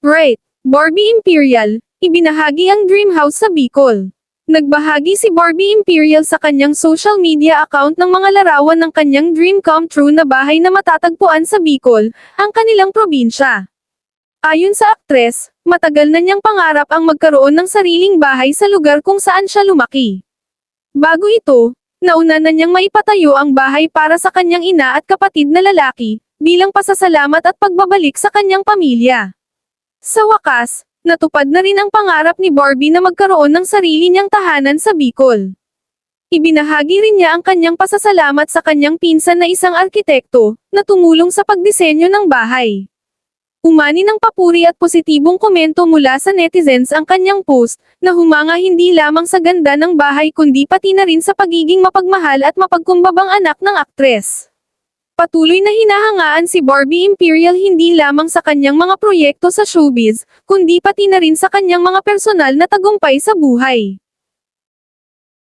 Right. Barbie Imperial, ibinahagi ang dream house sa Bicol. Nagbahagi si Barbie Imperial sa kanyang social media account ng mga larawan ng kanyang dream come true na bahay na matatagpuan sa Bicol, ang kanilang probinsya. Ayon sa aktres, matagal na niyang pangarap ang magkaroon ng sariling bahay sa lugar kung saan siya lumaki. Bago ito, nauna na niyang maipatayo ang bahay para sa kanyang ina at kapatid na lalaki, bilang pasasalamat at pagbabalik sa kanyang pamilya. Sa wakas, natupad na rin ang pangarap ni Barbie na magkaroon ng sarili niyang tahanan sa Bicol. Ibinahagi rin niya ang kanyang pasasalamat sa kanyang pinsan na isang arkitekto, na tumulong sa pagdisenyo ng bahay. Umani ng papuri at positibong komento mula sa netizens ang kanyang post, na humanga hindi lamang sa ganda ng bahay kundi pati na rin sa pagiging mapagmahal at mapagkumbabang anak ng aktres. Patuloy na hinahangaan si Barbie Imperial hindi lamang sa kanyang mga proyekto sa showbiz, kundi pati na rin sa kanyang mga personal na tagumpay sa buhay.